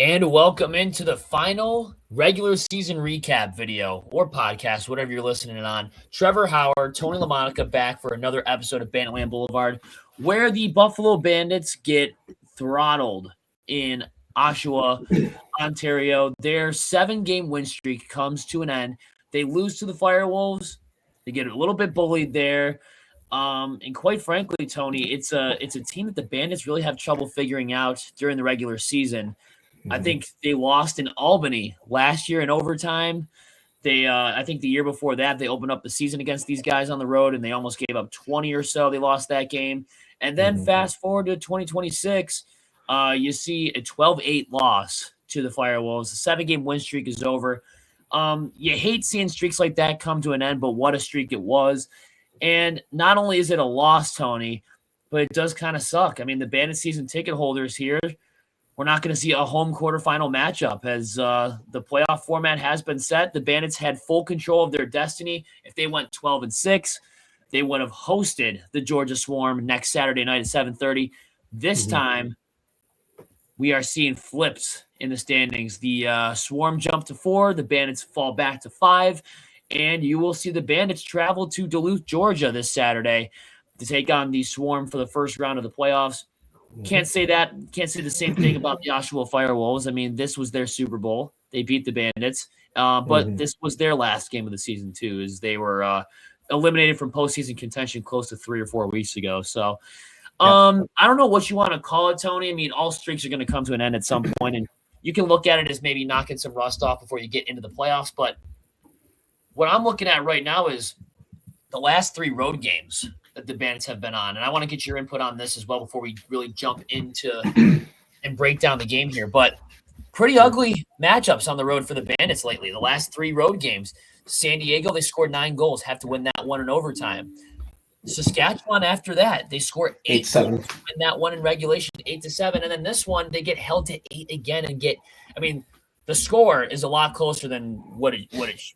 And welcome into the final regular season recap video or podcast, whatever you're listening on. Trevor Howard, Tony LaMonica back for another episode of Banditland Boulevard, where the Buffalo Bandits get throttled in Oshawa, Ontario. Their 7-game win streak comes to an end. They lose to the FireWolves. They get a little bit bullied there. And quite frankly, Tony, it's a team that the Bandits really have trouble figuring out during the regular season. I think they lost in Albany last year in overtime. I think the year before that, they opened up the season against these guys on the road, and they almost gave up 20 or so. They lost that game. And then fast forward to 2026, you see a 12-8 loss to the FireWolves. The 7-game win streak is over. You hate seeing streaks like that come to an end, but what a streak it was. And not only is it a loss, Tony, but it does kind of suck. I mean, the Bandit season ticket holders here, we're not going to see a home quarterfinal matchup as the playoff format has been set. The Bandits had full control of their destiny. If they went 12-6, they would have hosted the Georgia Swarm next Saturday night at 7:30. This time, we are seeing flips in the standings. The Swarm jump to 4, the Bandits fall back to 5, and you will see the Bandits travel to Duluth, Georgia this Saturday to take on the Swarm for the first round of the playoffs. Can't say the same thing about the Oshawa FireWolves. I mean, this was their Super Bowl. They beat the Bandits, but this was their last game of the season too, as they were eliminated from postseason contention close to 3 or 4 weeks ago. So I don't know what you want to call it, Tony. I mean, all streaks are going to come to an end at some point, and you can look at it as maybe knocking some rust off before you get into the playoffs. But what I'm looking at right now is the last 3 road games that the Bandits have been on. And I want to get your input on this as well before we really jump into and break down the game here. But pretty ugly matchups on the road for the Bandits lately. The last 3 road games, San Diego, they scored 9 goals, have to win that one in overtime. Saskatchewan after that, they score 8 goals, win that one in regulation, 8-7. And then this one, they get held to 8 again and the score is a lot closer than what it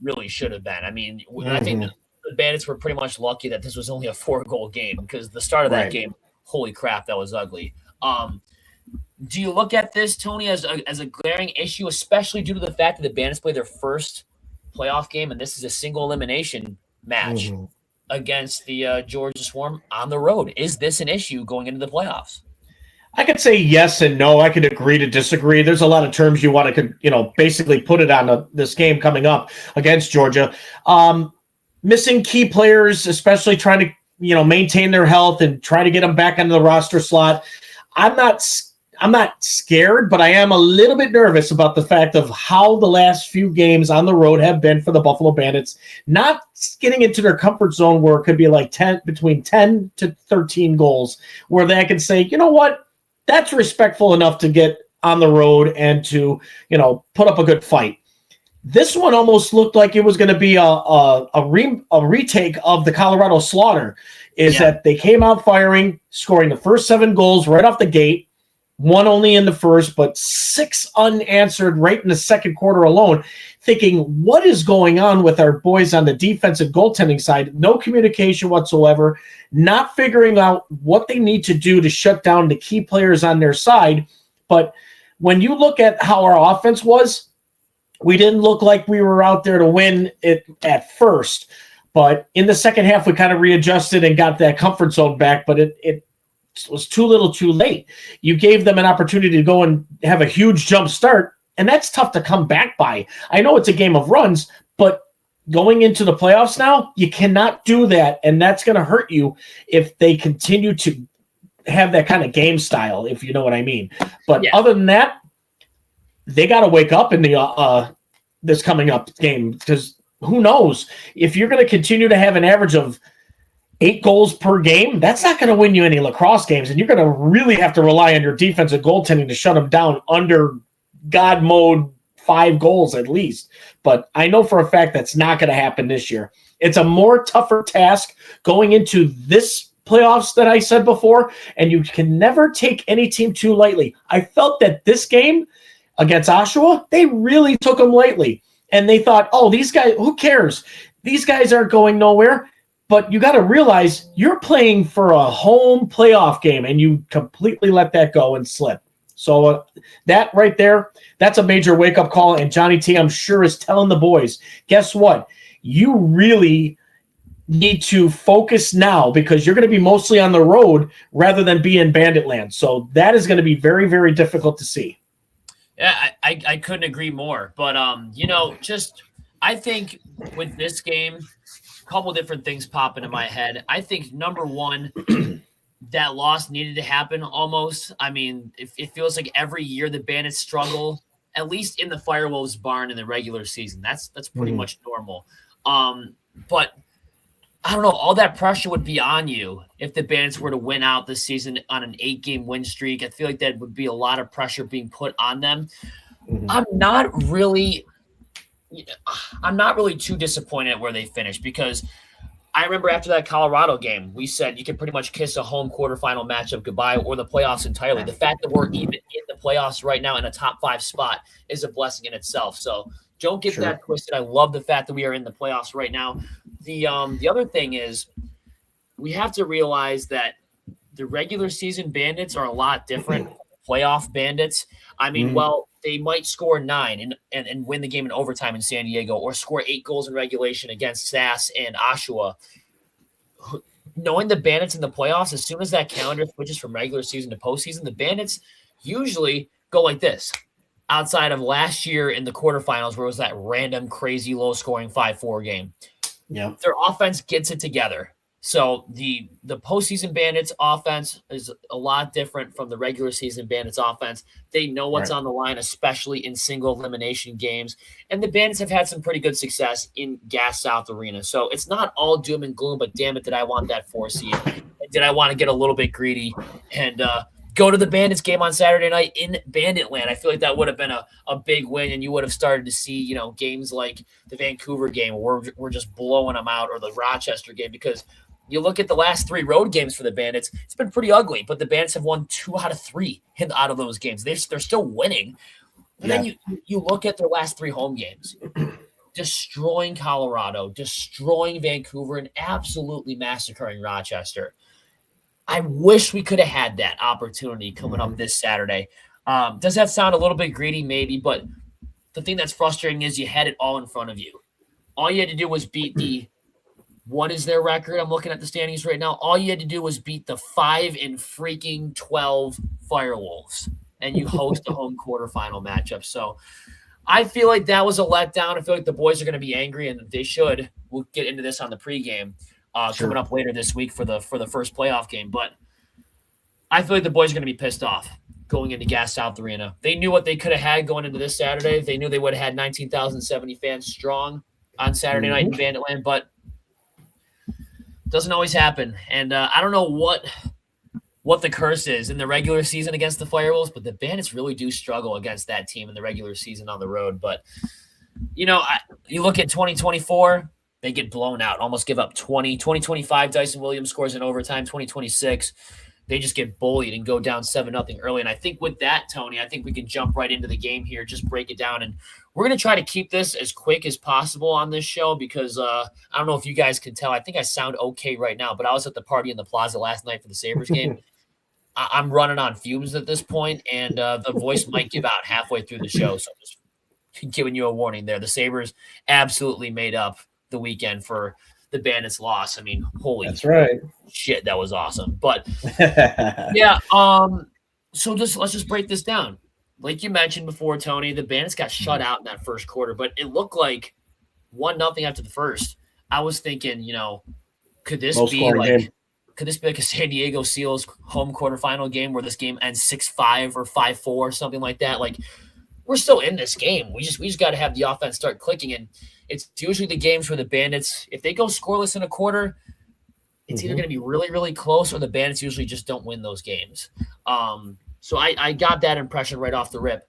really should have been. I mean, I think the Bandits were pretty much lucky that this was only a 4-goal game because the start of that game, holy crap, that was ugly. Do you look at this, Tony, as a glaring issue, especially due to the fact that the Bandits played their first playoff game and this is a single elimination match against the Georgia Swarm on the road? Is this an issue going into the playoffs? I could say yes and no. I could agree to disagree. There's a lot of terms you want to, basically put it on this game coming up against Georgia. Missing key players, especially trying to, maintain their health and try to get them back into the roster slot. I'm not scared, but I am a little bit nervous about the fact of how the last few games on the road have been for the Buffalo Bandits, not getting into their comfort zone where it could be like between 10 to 13 goals, where they can say, you know what, that's respectful enough to get on the road and to, put up a good fight. This one almost looked like it was going to be a retake of the Colorado Slaughter, that they came out firing, scoring the first 7 goals right off the gate, 1 only in the first, but 6 unanswered right in the second quarter alone, thinking, what is going on with our boys on the defensive goaltending side? No communication whatsoever, not figuring out what they need to do to shut down the key players on their side. But when you look at how our offense was, we didn't look like we were out there to win it at first. But in the second half, we kind of readjusted and got that comfort zone back, but it was too little too late. You gave them an opportunity to go and have a huge jump start, and that's tough to come back by. I know it's a game of runs, but going into the playoffs now, you cannot do that, and that's going to hurt you if they continue to have that kind of game style, if you know what I mean. But other than that, they got to wake up in the this coming up game, because who knows if you're going to continue to have an average of 8 goals per game, that's not going to win you any lacrosse games, and you're going to really have to rely on your defensive goaltending to shut them down under God mode 5 goals at least. But I know for a fact that's not going to happen this year. It's a more tougher task going into this playoffs than I said before, and you can never take any team too lightly. I felt that this game against Oshawa, they really took them lightly. And they thought, oh, these guys, who cares? These guys aren't going nowhere. But you got to realize you're playing for a home playoff game, and you completely let that go and slip. So that right there, that's a major wake-up call. And Johnny T, I'm sure, is telling the boys, guess what? You really need to focus now because you're going to be mostly on the road rather than be in Banditland. So that is going to be very, very difficult to see. Yeah, I couldn't agree more. But, I think with this game, a couple different things pop into my head. I think, number one, that loss needed to happen almost. I mean, it feels like every year the Bandits struggle, at least in the FireWolves barn in the regular season. That's pretty much normal. But I don't know, all that pressure would be on you if the Bandits were to win out this season on an 8-game win streak. I feel like that would be a lot of pressure being put on them. I'm not really too disappointed at where they finished because I remember after that Colorado game, we said you can pretty much kiss a home quarterfinal matchup goodbye or the playoffs entirely. The fact that we're even in the playoffs right now in a top 5 spot is a blessing in itself. So don't get that twisted. I love the fact that we are in the playoffs right now. The other thing is we have to realize that the regular season Bandits are a lot different from playoff Bandits. I mean, well, they might score 9 and win the game in overtime in San Diego or score 8 goals in regulation against SAS and Oshawa. Knowing the Bandits in the playoffs, as soon as that calendar switches from regular season to postseason, the Bandits usually go like this. Outside of last year in the quarterfinals where it was that random, crazy, low-scoring 5-4 game. Yeah, their offense gets it together. So the postseason Bandits offense is a lot different from the regular season Bandits offense. They know what's on the line, especially in single elimination games. And the Bandits have had some pretty good success in Gas South Arena. So it's not all doom and gloom, but damn it, did I want that 4 seed? Did I want to get a little bit greedy and go to the Bandits game on Saturday night in Banditland? I feel like that would have been a big win, and you would have started to see, games like the Vancouver game where we're just blowing them out, or the Rochester game, because you look at the last 3 road games for the Bandits, it's been pretty ugly, but the Bandits have won 2 out of 3 out of those games. They're still winning. But then you look at their last 3 home games, destroying Colorado, destroying Vancouver, and absolutely massacring Rochester. I wish we could have had that opportunity coming up this Saturday. Does that sound a little bit greedy? Maybe, but the thing that's frustrating is you had it all in front of you. All you had to do was beat what is their record? I'm looking at the standings right now. All you had to do was beat the 5-12 FireWolves, and you host a home quarterfinal matchup. So I feel like that was a letdown. I feel like the boys are going to be angry, and they should. We'll get into this on the pregame. Coming up later this week for the first playoff game. But I feel like the boys are going to be pissed off going into Gas South Arena. They knew what they could have had going into this Saturday. They knew they would have had 19,070 fans strong on Saturday night in Banditland, but it doesn't always happen. And I don't know what the curse is in the regular season against the FireWolves, but the Bandits really do struggle against that team in the regular season on the road. But, you look at 2024, they get blown out, almost give up 20. 2025, Dyson Williams scores in overtime. 2026, they just get bullied and go down 7-0 early. And I think with that, Tony, I think we can jump right into the game here, just break it down. And we're going to try to keep this as quick as possible on this show because I don't know if you guys can tell. I think I sound okay right now, but I was at the party in the plaza last night for the Sabres game. I'm running on fumes at this point, and the voice might give out halfway through the show. So I'm just giving you a warning there. The Sabres absolutely made up the weekend for the Bandits' loss. I mean, holy shit, that was awesome. But yeah, so let's just break this down. Like you mentioned before, Tony, the Bandits got shut out in that first quarter, but it looked like 1-0 after the first. I was thinking, could this be like a San Diego Seals home quarterfinal game where this game ends 6-5 or 5-4 or something like that? Like, we're still in this game. We just got to have the offense start clicking. And it's usually the games where the Bandits, if they go scoreless in a quarter, it's either going to be really, really close or the Bandits usually just don't win those games. So I got that impression right off the rip.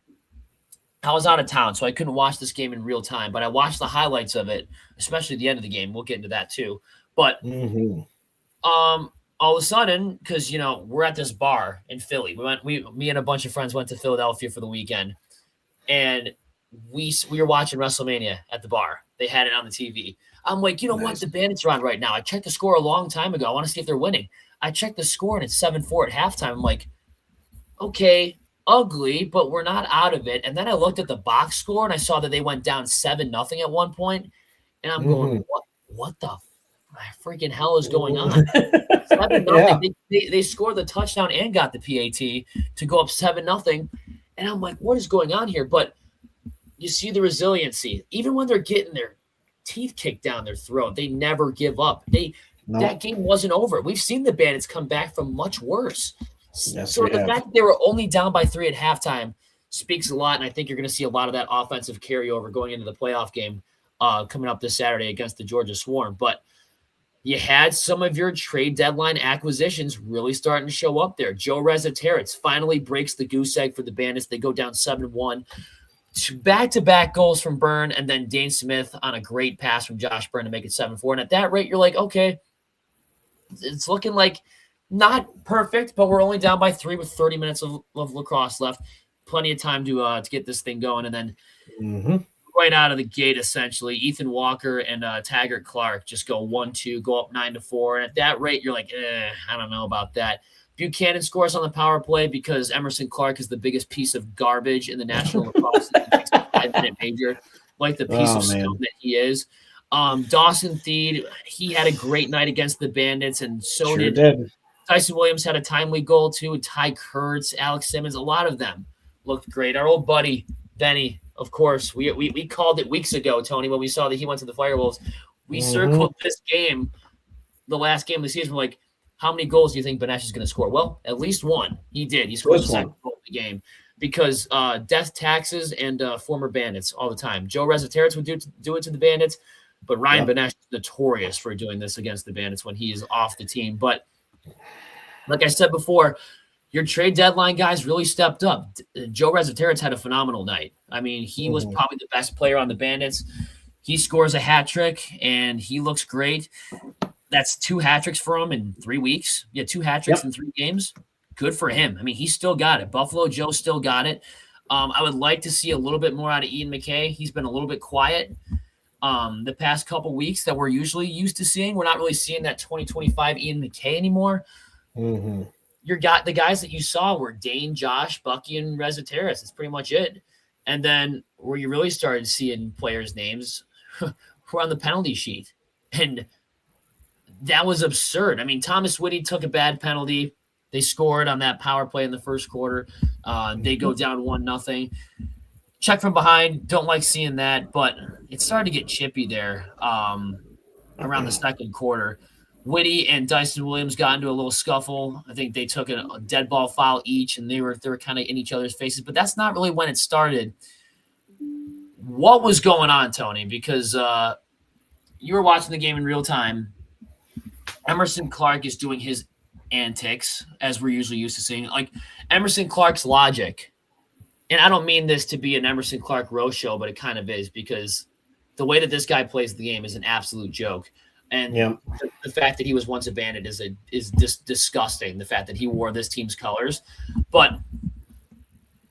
I was out of town, so I couldn't watch this game in real time, but I watched the highlights of it, especially the end of the game. We'll get into that too. But all of a sudden, because, we're at this bar in Philly. Me and a bunch of friends went to Philadelphia for the weekend. And we were watching WrestleMania at the bar. They had it on the TV. I'm like, what? The Bandits are on right now. I checked the score a long time ago. I want to see if they're winning. I checked the score, and it's 7-4 at halftime. I'm like, okay, ugly, but we're not out of it. And then I looked at the box score and I saw that they went down 7-0 at one point, and I'm going, what the freaking hell is going on? 7-0. Yeah. They scored the touchdown and got the PAT to go up 7-0. And I'm like, what is going on here? But you see the resiliency. Even when they're getting their teeth kicked down their throat, they never give up. That game wasn't over. We've seen the Bandits come back from much worse. Yes, so the fact that they were only down by 3 at halftime speaks a lot, and I think you're going to see a lot of that offensive carryover going into the playoff game coming up this Saturday against the Georgia Swarm. But you had some of your trade deadline acquisitions really starting to show up there. Joe Rezzateritz finally breaks the goose egg for the Bandits. They go down 7-1. Back-to-back goals from Byrne, and then Dane Smith on a great pass from Josh Byrne to make it 7-4. And at that rate, you're like, okay, it's looking like not perfect, but we're only down by 3 with 30 minutes of lacrosse left. Plenty of time to get this thing going. And then right out of the gate, essentially, Ethan Walker and Taggart Clark just go 1-2, go up 9-4. And at that rate, you're like, I don't know about that. Buchanan scores on the power play because Emerson Clark is the biggest piece of garbage in the National Lacrosse League. Makes a 5-minute major, like the piece of scum that he is. Dawson Theed, he had a great night against the Bandits, and so did Tyson Williams. Had a timely goal too. Ty Kurtz, Alex Simmons, a lot of them looked great. Our old buddy Benny, of course, we called it weeks ago, Tony, when we saw that he went to the FireWolves. We circled this game, the last game of the season. We're like, how many goals do you think Benesh is going to score? Well, at least one. He did. He scored the second goal of the game because death taxes and former Bandits all the time. Joe Rezzateritz would do it to the Bandits, but Ryan Benesh is notorious for doing this against the Bandits when he is off the team. But like I said before, your trade deadline guys really stepped up. Joe Rezzateritz had a phenomenal night. I mean, he was probably the best player on the Bandits. He scores a hat trick, and he looks great. That's 2 hat tricks for him in 3 weeks. Yeah, 2 hat tricks in 3 games. Good for him. I mean, he still got it. Buffalo Joe still got it. I would like to see a little bit more out of Ian McKay. He's been a little bit quiet the past couple weeks that we're usually used to seeing. We're not really seeing that 2025 Ian McKay anymore. The guys that you saw were Dane, Josh, Bucky, and Rezzateritz. That's pretty much it. And then where you really started seeing players' names were on the penalty sheet. And that was absurd. I mean, Thomas Whitty took a bad penalty. They scored on that power play in the first quarter. They go down 1-0. Check from behind. Don't like seeing that, but it started to get chippy there around the second quarter. Whitty and Dyson Williams got into a little scuffle. I think they took a dead ball foul each, and they were kind of in each other's faces. But that's not really when it started. What was going on, Tony? Because you were watching the game in real time. Emerson Clark is doing his antics, as we're usually used to seeing. Like, Emerson Clark's logic, and I don't mean this to be an Emerson Clark roast show, but it kind of is, because the way that this guy plays the game is an absolute joke. And the fact that he was once a Bandit is just disgusting, the fact that he wore this team's colors. But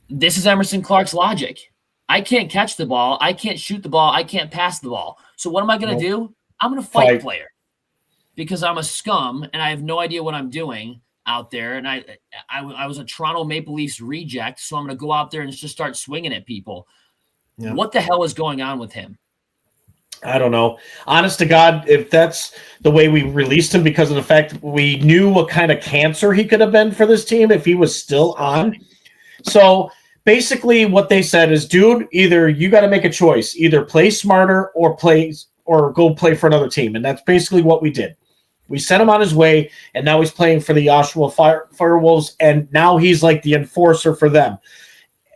this is Emerson Clark's logic. I can't catch the ball. I can't shoot the ball. I can't pass the ball. So what am I going to do? I'm going to fight a player. Because I'm a scum and I have no idea what I'm doing out there. And I was a Toronto Maple Leafs reject, so I'm going to go out there and just start swinging at people. What the hell is going on with him? I don't know. Honest to God, if that's the way we released him because of the fact we knew what kind of cancer he could have been for this team if he was still on. So basically what they said is, dude, either you got to make a choice, either play smarter or go play for another team. And that's basically what we did. We sent him on his way, and now he's playing for the Oshawa FireWolves, and now he's like the enforcer for them.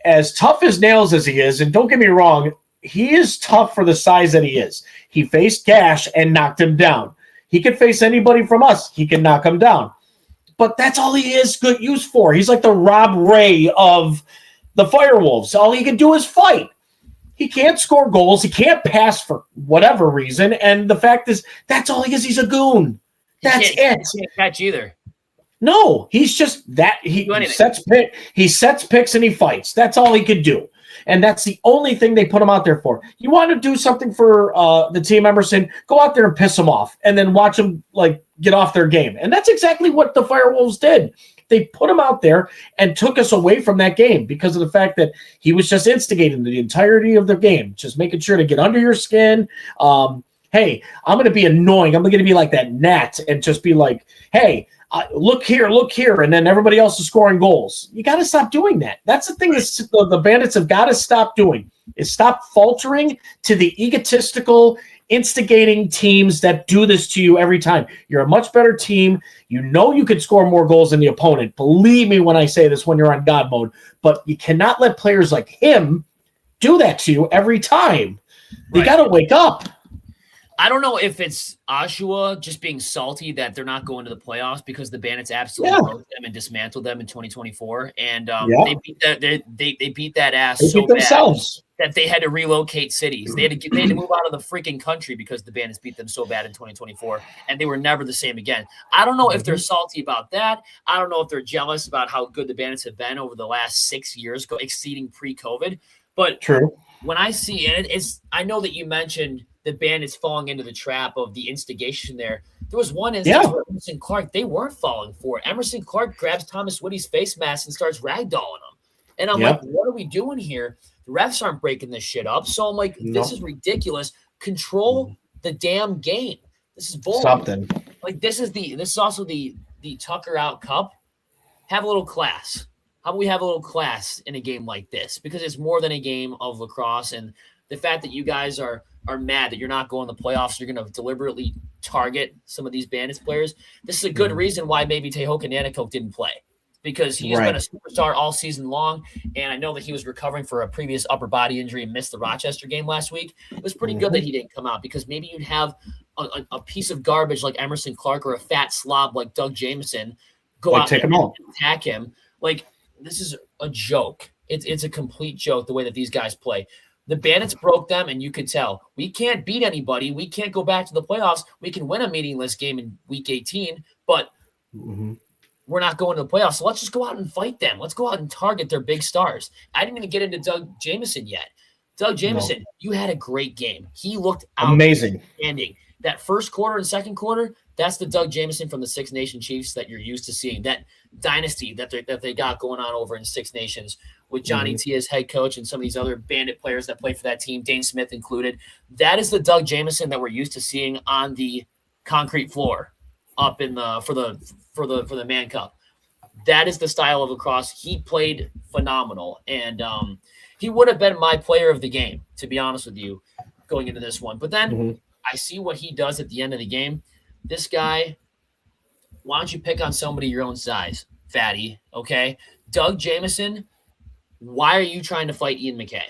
As tough as nails as he is, and don't get me wrong, he is tough for the size that he is. He faced Gash and knocked him down. He could face anybody from us. He can knock him down. But that's all he is good use for. He's like the Rob Ray of the FireWolves. All he can do is fight. He can't score goals. He can't pass for whatever reason. And the fact is, that's all he is. He's a goon. That's it. He can't catch either. No, he's just that. He sets picks and he fights. That's all he could do. And that's the only thing they put him out there for. You want to do something for the team, Emerson, go out there and piss them off and then watch them like get off their game. And that's exactly what the FireWolves did. they put him out there and took us away from that game because of the fact that he was just instigating the entirety of the game, just making sure to get under your skin. Hey, I'm going to be annoying. I'm going to be like that gnat and just be like, hey, look here. And then everybody else is scoring goals. You got to stop doing that. That's the thing that the Bandits have got to stop doing, is stop faltering to the egotistical, instigating teams that do this to you every time. You're a much better team. You know you could score more goals than the opponent. Believe me when I say this when you're on God mode. But you cannot let players like him do that to you every time. You got to wake up. I don't know if it's Oshawa just being salty that they're not going to the playoffs because the Bandits absolutely broke them and dismantled them in 2024, and they beat that ass so bad that they had to relocate cities. They had to move out of the freaking country because the Bandits beat them so bad in 2024, and they were never the same again. I don't know if they're salty about that. I don't know if they're jealous about how good the Bandits have been over the last 6 years, exceeding pre-COVID. But when I see it, I know that you mentioned the Bandits falling into the trap of the instigation there. There was one instance where Emerson Clark, they weren't falling for it. Emerson Clark grabs Thomas Woody's face mask and starts ragdolling him. And I'm like, what are we doing here? The refs aren't breaking this shit up. So I'm like, this is ridiculous. Control the damn game. This is bullshit. Something. Like this is also the Tucker Out Cup. Have a little class. How about we have a little class in a game like this? Because it's more than a game of lacrosse, and the fact that you guys are mad that you're not going to the playoffs, you're going to deliberately target some of these Bandits players. This is a good reason why maybe Tehoka Nanticoke didn't play, because he's been a superstar all season long, and I know that he was recovering for a previous upper body injury and missed the Rochester game last week. It was pretty good that he didn't come out, because maybe you'd have a piece of garbage like Emerson Clark or a fat slob like Doug Jameson go out and attack him. Like, this is a joke. It's a complete joke the way that these guys play. The Bandits broke them, and you could tell. We can't beat anybody. We can't go back to the playoffs. We can win a meaningless game in Week 18, but we're not going to the playoffs. So let's just go out and fight them. Let's go out and target their big stars. I didn't even get into Doug Jameson yet. Doug Jameson, you had a great game. He looked amazing. Outstanding. That first quarter and second quarter, that's the Doug Jameson from the Six Nation Chiefs that you're used to seeing. That dynasty that they got going on over in Six Nations with Johnny T as head coach and some of these other Bandit players that play for that team, Dane Smith included. That is the Doug Jameson that we're used to seeing on the concrete floor up in the for the Man Cup. That is the style of lacrosse. He played phenomenal, and he would have been my player of the game, to be honest with you, going into this one. But then I see what he does at the end of the game. This guy, why don't you pick on somebody your own size, fatty, okay? Doug Jameson, why are you trying to fight Ian McKay?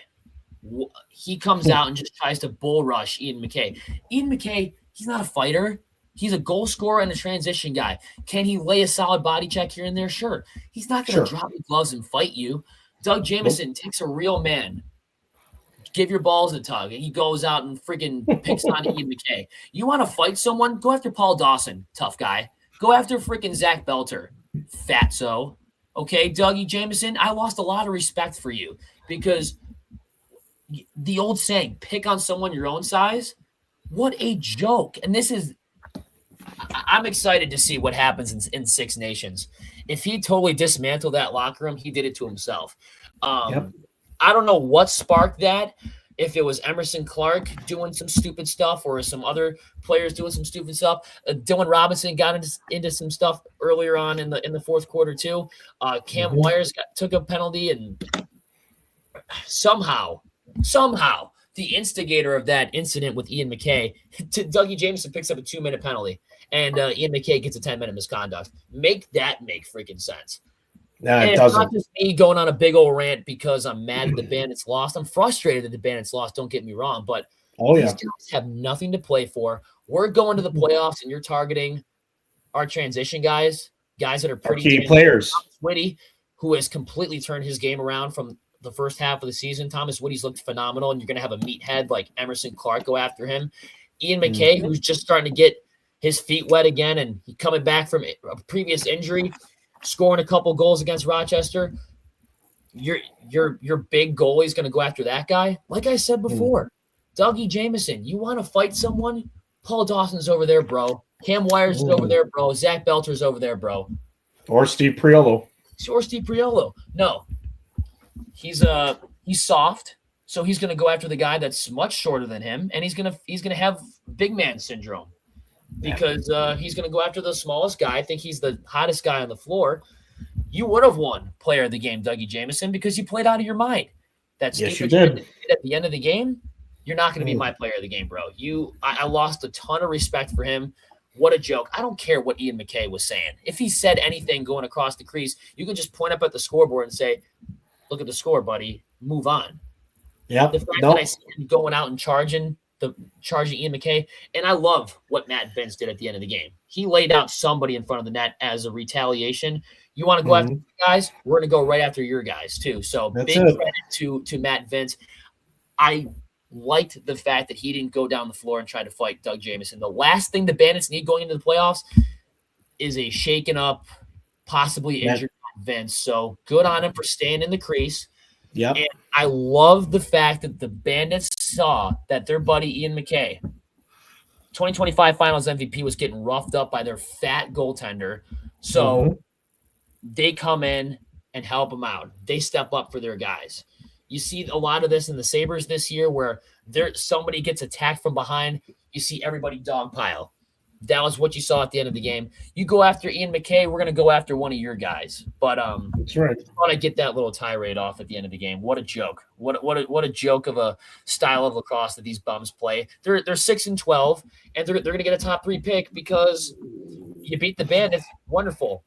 He comes out and just tries to bull rush Ian McKay. Ian McKay, he's not a fighter. He's a goal scorer and a transition guy. Can he lay a solid body check here and there? Sure. He's not going to drop his gloves and fight you. Doug Jameson takes a real man. Give your balls a tug. And he goes out and freaking picks on Ian McKay. You want to fight someone? Go after Paul Dawson, tough guy. Go after freaking Zach Belter, fatso. Okay, Dougie Jameson, I lost a lot of respect for you, because the old saying, pick on someone your own size, what a joke. And this is, I'm excited to see what happens in Six Nations. If he totally dismantled that locker room, he did it to himself. I don't know what sparked that, if it was Emerson Clark doing some stupid stuff or some other players doing some stupid stuff. Dylan Robinson got into some stuff earlier on in the fourth quarter too. Cam Wires took a penalty, and somehow the instigator of that incident with Ian McKay, Dougie Jameson, picks up a 2-minute penalty, and Ian McKay gets a 10-minute misconduct. Make freaking sense. And it's not just me going on a big old rant because I'm mad that the Bandits lost. I'm frustrated that the Bandits lost, don't get me wrong, but these guys have nothing to play for. We're going to the playoffs, and you're targeting our transition guys that are pretty key players. Thomas Whitty, who has completely turned his game around from the first half of the season. Thomas Whitty's looked phenomenal, and you're going to have a meathead like Emerson Clark go after him. Ian McKay, who's just starting to get his feet wet again, and he coming back from a previous injury, scoring a couple goals against Rochester. Your big goalie is going to go after that guy. Like I said before, Dougie Jameson, you want to fight someone? Paul Dawson's over there, bro. Cam Wires is over there, bro. Zach Belter's over there, bro. Or Steve Priolo. Or Steve Priolo. No. He's soft, so he's gonna go after the guy that's much shorter than him, and he's gonna have big man syndrome because he's gonna go after the smallest guy. I think he's the hottest guy on the floor. You would have won player of the game, Dougie Jamieson, because you played out of your mind. That Yes, you did did. at the end of the game, you're not going to be my player of the game, bro. I lost a ton of respect for him. What a joke. I don't care what Ian McKay was saying. If he said anything going across the crease, you can just point up at the scoreboard and say, look at the score, buddy. Move on. Yeah. The fact that I see him going out and charging Ian McKay, and I love what Matt Vince did at the end of the game. He laid out somebody in front of the net as a retaliation. You want to go after guys? We're going to go right after your guys too. So big credit to Matt Vince. I liked the fact that he didn't go down the floor and try to fight Doug Jamieson. The last thing the Bandits need going into the playoffs is a shaken up, possibly injured Vince. So good on him for staying in the crease. Yeah. And I love the fact that the Bandits saw that their buddy Ian McKay, 2025 Finals MVP, was getting roughed up by their fat goaltender. So they come in and help them out. They step up for their guys. You see a lot of this in the Sabres this year where somebody gets attacked from behind. You see everybody dogpile. That was what you saw at the end of the game. You go after Ian McKay, we're going to go after one of your guys. But that's right. I want to get that little tirade off at the end of the game. What a joke. What a joke of a style of lacrosse that these bums play. They're 6-12, and they're going to get a top 3 pick because you beat the Bandits. Wonderful.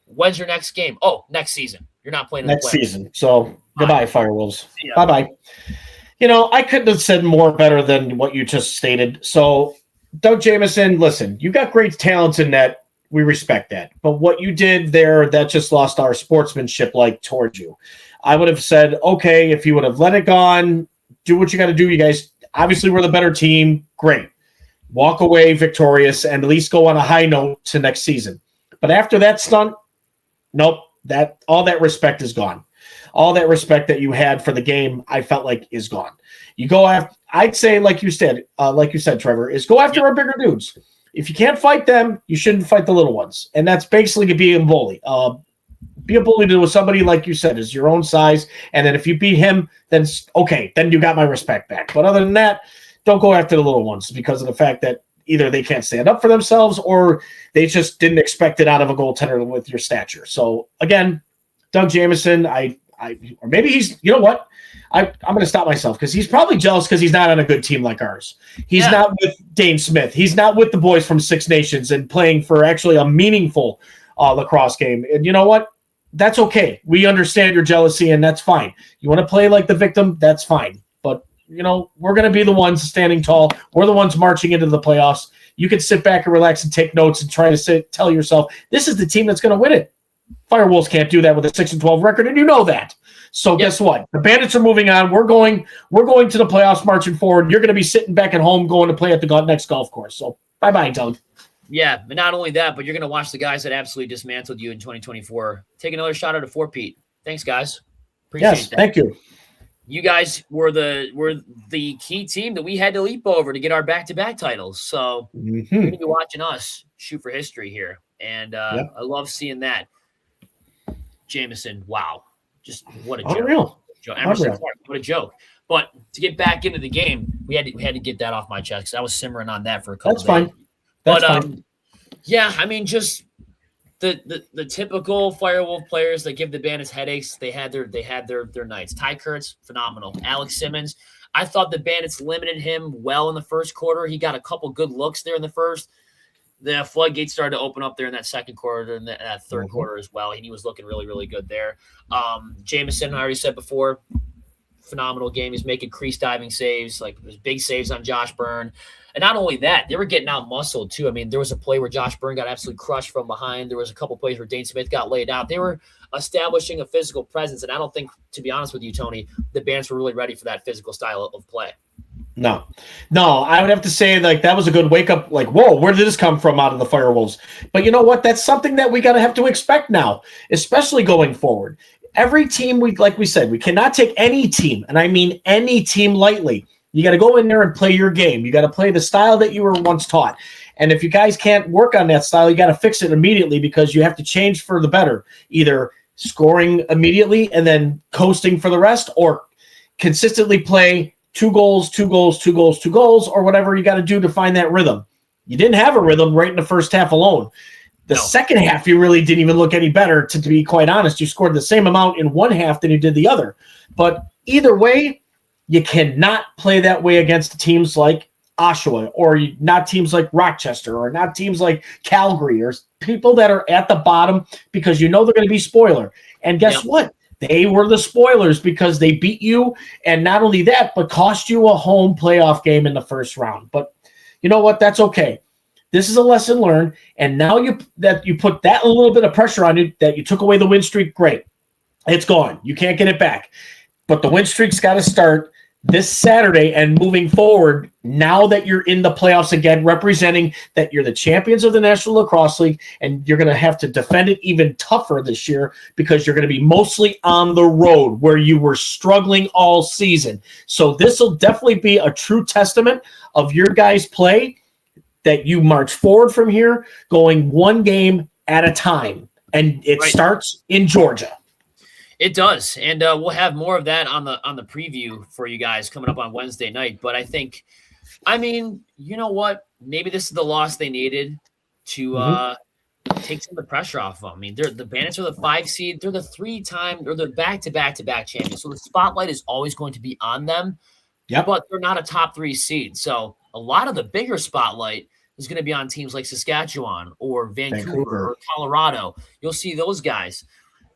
When's your next game? Oh, next season. You're not playing next season. So goodbye, FireWolves. Bye-bye. I couldn't have said more better than what you just stated. So Doug Jamieson, listen, you got great talents in that. We respect that. But what you did there, that just lost our sportsmanship towards you. I would have said, okay, if you would have let it go, do what you got to do. You guys obviously were the better team. Great. Walk away victorious and at least go on a high note to next season. But after that stunt, nope, all that respect is gone. All that respect that you had for the game, I felt like is gone. You go after, I'd say, like you said, Trevor, is go after our bigger dudes. If you can't fight them, you shouldn't fight the little ones. And that's basically being a bully. Be a bully to somebody, like you said, is your own size. And then if you beat him, then okay, then you got my respect back. But other than that, don't go after the little ones because of the fact that either they can't stand up for themselves or they just didn't expect it out of a goaltender with your stature. So again, Doug Jamieson, or maybe he's, you know what? I'm going to stop myself because he's probably jealous because he's not on a good team like ours. He's not with Dane Smith. He's not with the boys from Six Nations and playing for actually a meaningful lacrosse game. And you know what? That's okay. We understand your jealousy, and that's fine. You want to play like the victim? That's fine. But, we're going to be the ones standing tall. We're the ones marching into the playoffs. You can sit back and relax and take notes and try to tell yourself, this is the team that's going to win it. FireWolves can't do that with a 6-12 record, and you know that. So guess what? The Bandits are moving on. We're going to the playoffs, marching forward. You're going to be sitting back at home going to play at the next golf course. So bye-bye, Doug. Yeah, but not only that, but you're going to watch the guys that absolutely dismantled you in 2024 take another shot at a 4-peat. Thanks, guys. Appreciate that. Thank you. You guys were the key team that we had to leap over to get our back-to-back titles. So you're going to be watching us shoot for history here. And I love seeing that. Jamieson, wow. Just what a joke. Unreal. Emerson Clark, what a joke. But to get back into the game, we had to get that off my chest because I was simmering on that for a couple That's fine. days. Just the typical Firewolf players that give the Bandits headaches. They had their nights. Ty Kurtz, phenomenal. Alex Simmons, I thought the Bandits limited him well in the first quarter. He got a couple good looks there in the first. The floodgates started to open up there in that second quarter and that third quarter as well. And he was looking really, really good there. Jamieson, I already said before, phenomenal game. He's making crease diving saves, like there's big saves on Josh Byrne. And not only that, they were getting out muscled too. I mean, there was a play where Josh Byrne got absolutely crushed from behind. There was a couple plays where Dane Smith got laid out. They were establishing a physical presence. And I don't think, to be honest with you, Tony, the Bandits were really ready for that physical style of play. No, I would have to say that was a good wake up. Whoa, where did this come from out of the Firewolves? But you know what? That's something that we got to have to expect now, especially going forward. Every team, like we said, we cannot take any team, and I mean any team, lightly. You got to go in there and play your game. You got to play the style that you were once taught. And if you guys can't work on that style, you got to fix it immediately because you have to change for the better. Either scoring immediately and then coasting for the rest, or consistently play 2 goals, 2 goals, 2 goals, 2 goals, or whatever you got to do to find that rhythm. You didn't have a rhythm right in the first half alone. The second half, you really didn't even look any better, to be quite honest. You scored the same amount in one half than you did the other. But either way, you cannot play that way against teams like Oshawa, or not teams like Rochester, or not teams like Calgary, or people that are at the bottom, because you know they're going to be spoiler. And guess what? They were the spoilers because they beat you, and not only that, but cost you a home playoff game in the first round. But you know what? That's okay. This is a lesson learned, and now you put that a little bit of pressure on you, that you took away the win streak, great. It's gone. You can't get it back. But the win streak's got to start this Saturday and moving forward, now that you're in the playoffs again, representing that you're the champions of the National Lacrosse League, and you're going to have to defend it even tougher this year because you're going to be mostly on the road where you were struggling all season. So this will definitely be a true testament of your guys' play, that you march forward from here, going one game at a time. And it starts in Georgia. It does, and we'll have more of that on the preview for you guys coming up on Wednesday night. But I mean, you know what? Maybe this is the loss they needed to take some of the pressure off of them. I mean, the Bandits are the 5 seed. They're the 3-time, or they're back-to-back champions. So the spotlight is always going to be on them. Yep. But they're not a top 3 seed. So a lot of the bigger spotlight is going to be on teams like Saskatchewan or Vancouver or Colorado. You'll see those guys.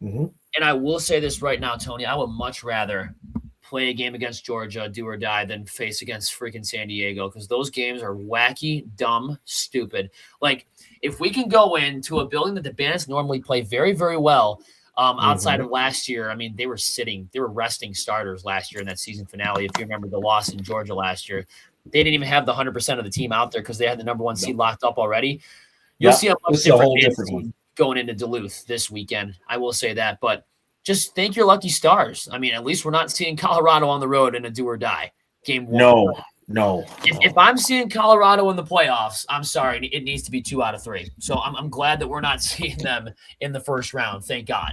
Mm-hmm. And I will say this right now, Tony, I would much rather play a game against Georgia, do or die, than face against freaking San Diego, because those games are wacky, dumb, stupid. Like, if we can go into a building that the Bandits normally play very, very well, outside of last year, I mean, they were resting starters last year in that season finale. If you remember the loss in Georgia last year, they didn't even have the 100% of the team out there because they had the number 1 seed locked up already. You'll see a much different going into Duluth this weekend. I will say that, but just thank your lucky stars. I mean, at least we're not seeing Colorado on the road in a do or die game 1. No. If I'm seeing Colorado in the playoffs, I'm sorry, it needs to be 2 out of 3. So I'm glad that we're not seeing them in the first round. Thank God.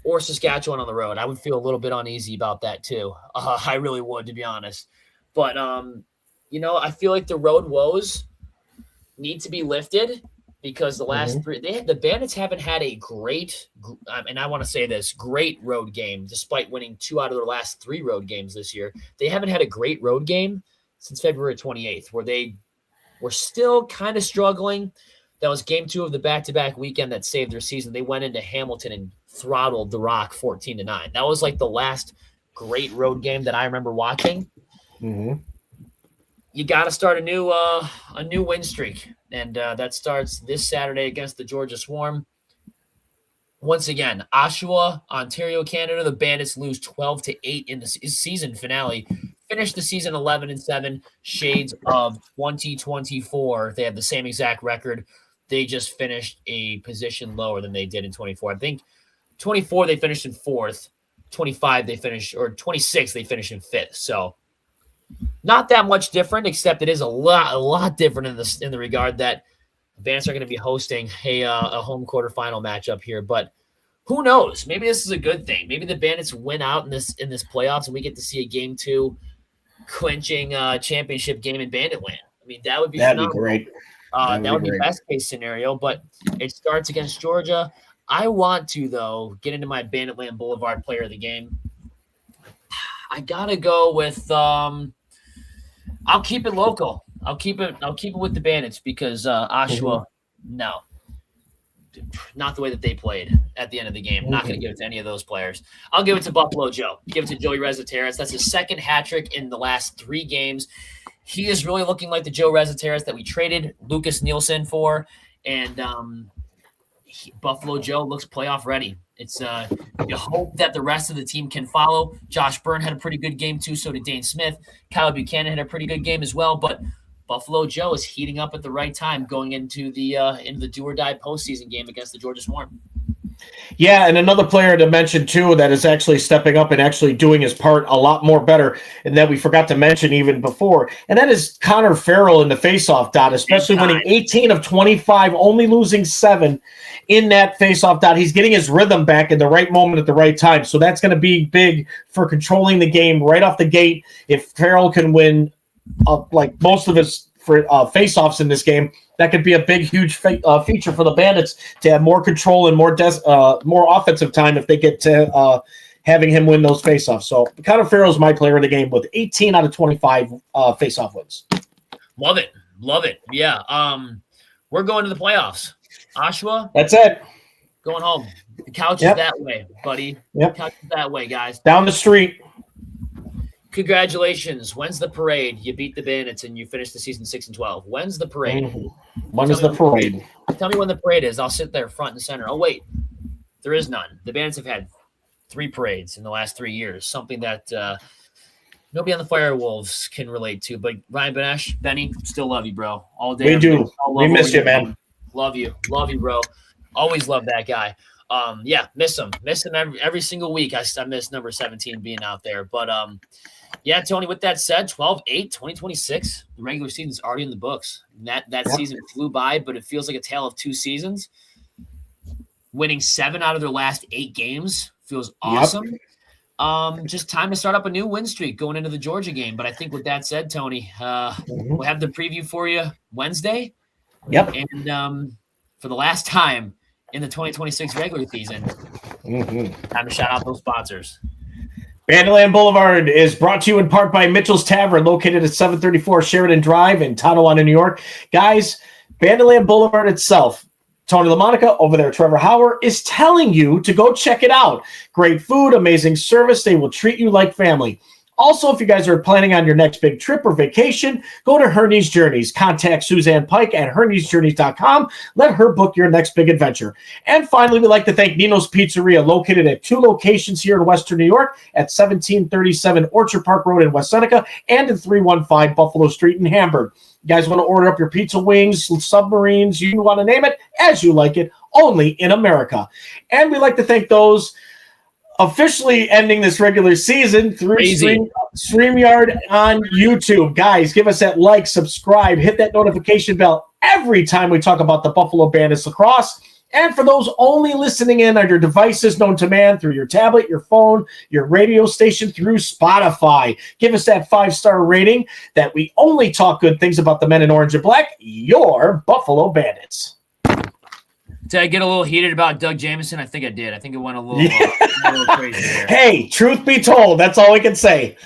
Or Saskatchewan on the road. I would feel a little bit uneasy about that too. I really would, to be honest. But I feel like the road woes need to be lifted, because the last 3, the Bandits haven't had a great, and I want to say this, great road game, despite winning 2 out of their last 3 road games this year. They haven't had a great road game since February 28th, where they were still kind of struggling. That was game 2 of the back-to-back weekend that saved their season. They went into Hamilton and throttled the Rock 14-9. That was like the last great road game that I remember watching. You got to start a new win streak, and that starts this Saturday against the Georgia Swarm. Once again, Oshawa, Ontario, Canada. The Bandits lose 12-8 in the season finale. Finished the season 11-7. Shades of 2024. They have the same exact record. They just finished a position lower than they did in 24. I think 24 they finished in 4th. 25 they finished, or 26 they finished in 5th. So not that much different, except it is a lot different in the regard that the Bandits are going to be hosting a home quarterfinal matchup here. But who knows? Maybe this is a good thing. Maybe the Bandits win out in this playoffs, and we get to see a game 2 clinching championship game in Banditland. I mean, that'd be great. That would be best case scenario. But it starts against Georgia. I want to, though, get into my Banditland Boulevard player of the game. I gotta go with I'll keep it local. I'll keep it with the Bandits, because Oshawa, no. Not the way that they played at the end of the game. Not going to give it to any of those players. I'll give it to Buffalo Joe. Give it to Joey Rezateras. That's his 2nd hat trick in the last 3 games. He is really looking like the Joe Rezateras that we traded Lucas Nielsen for, and Buffalo Joe looks playoff ready. It's you hope that the rest of the team can follow. Josh Byrne had a pretty good game too. So did Dane Smith. Kyle Buchanan had a pretty good game as well. But Buffalo Joe is heating up at the right time, going into the do or die postseason game against the Georgia Swarm. Yeah, and another player to mention too that is actually stepping up and actually doing his part a lot more better, and that we forgot to mention even before, and that is Connor Farrell in the faceoff dot, especially winning 18 of 25, only losing 7 in that faceoff dot. He's getting his rhythm back in the right moment at the right time, so that's going to be big for controlling the game right off the gate. If Farrell can win like most of his face-offs in this game, that could be a big, huge feature for the Bandits to have more control and more offensive time if they get to having him win those face-offs. So Connor Farrell is my player in the game with 18 out of 25 face-off wins. Love it. Love it. Yeah. We're going to the playoffs. Oshawa. That's it. Going home. The couch is that way, buddy. Yep. The couch is that way, guys. Down the street. Congratulations. When's the parade? You beat the Bandits and you finished the season 6-12. When's the parade? When is the parade? Tell me when the parade is. I'll sit there front and center. Oh, wait. There is none. The Bandits have had 3 parades in the last 3 years, something that nobody on the FireWolves can relate to. But Ryan Benesh, Benny, still love you, bro. All day. We do. We miss you, man. Love you. Love you, bro. Always love that guy. Yeah, miss him. Miss him every single week. I miss number 17 being out there. But yeah, Tony, with that said, 12-8, 2026, the regular season's already in the books. And that season flew by, but it feels like a tale of 2 seasons. Winning 7 out of their last 8 games feels awesome. Just time to start up a new win streak going into the Georgia game. But I think with that said, Tony, we'll have the preview for you Wednesday. Yep. And for the last time in the 2026 regular season, time to shout out those sponsors. Banditland Boulevard is brought to you in part by Mitchell's Tavern, located at 734 Sheridan Drive in Tonawanda, New York. Guys, Banditland Boulevard itself, Tony LaMonica over there, Trevor Howard, is telling you to go check it out. Great food, amazing service. They will treat you like family. Also, if you guys are planning on your next big trip or vacation, go to Hernies Journeys. Contact Suzanne Pike at herniesjourneys.com. Let her book your next big adventure. And finally, we'd like to thank Nino's Pizzeria, located at 2 locations here in Western New York at 1737 Orchard Park Road in West Seneca and in 315 Buffalo Street in Hamburg. You guys want to order up your pizza wings, submarines, you want to name it, as you like it, only in America. And we'd like to thank those officially ending this regular season through StreamYard on YouTube. Guys, give us that like, subscribe, hit that notification bell every time we talk about the Buffalo Bandits lacrosse. And for those only listening in on your devices known to man, through your tablet, your phone, your radio station, through Spotify, give us that 5-star rating that we only talk good things about the men in orange and black, your Buffalo Bandits. Did I get a little heated about Doug Jamieson? I think I did. I think it went a little crazy there. Hey, truth be told, that's all we can say.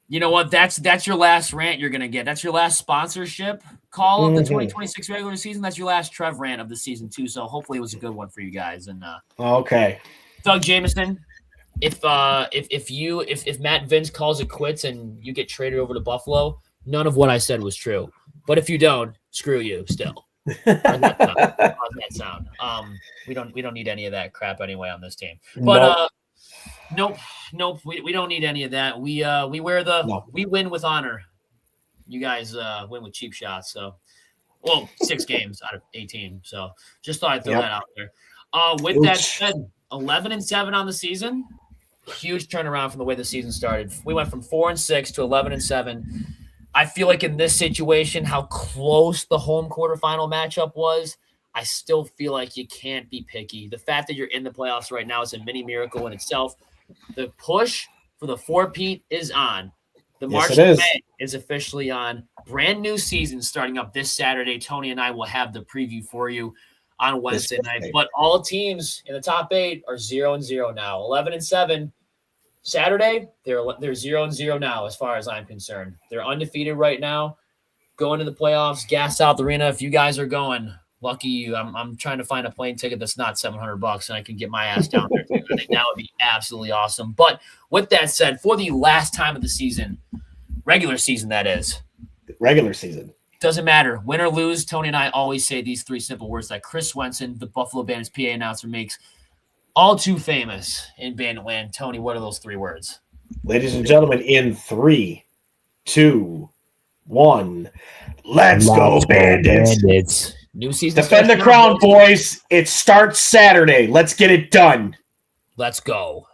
You know what? That's your last rant you're going to get. That's your last sponsorship call of the 2026 regular season. That's your last Trev rant of the season, too. So hopefully it was a good one for you guys. And okay, Doug Jamieson, if Matt Vince calls it quits and you get traded over to Buffalo, none of what I said was true. But if you don't, screw you still. How's that sound? We don't need any of that crap anyway on this team. But nope, we don't need any of that. We win with honor. You guys win with cheap shots. So, 6 games out of 18. So just thought I'd throw that out there. With that said, 11-7 on the season. Huge turnaround from the way the season started. We went from 4-6 to 11-7. I feel like in this situation, how close the home quarterfinal matchup was, I still feel like you can't be picky. The fact that you're in the playoffs right now is a mini miracle in itself. The push for the 4-peat is on. The March of May is officially on. Brand new season starting up this Saturday. Tony and I will have the preview for you on Wednesday night. But all teams in the top 8 are 0-0 now. 11-7. Saturday, they're 0-0 now, as far as I'm concerned. They're undefeated right now, going to the playoffs, gas South Arena. If you guys are going, lucky you. I'm trying to find a plane ticket that's not $700, and I can get my ass down there. I think that would be absolutely awesome. But with that said, for the last time of the season, regular season that is. Regular season. Doesn't matter. Win or lose, Tony and I always say these 3 simple words that Chris Swenson, the Buffalo Bandits PA announcer, makes all too famous in Banditland. Tony, what are those 3 words? Ladies and gentlemen, in 3, 2, 1, let's go Bandits. New season. Defend the crown, boys. It starts Saturday. Let's get it done. Let's go.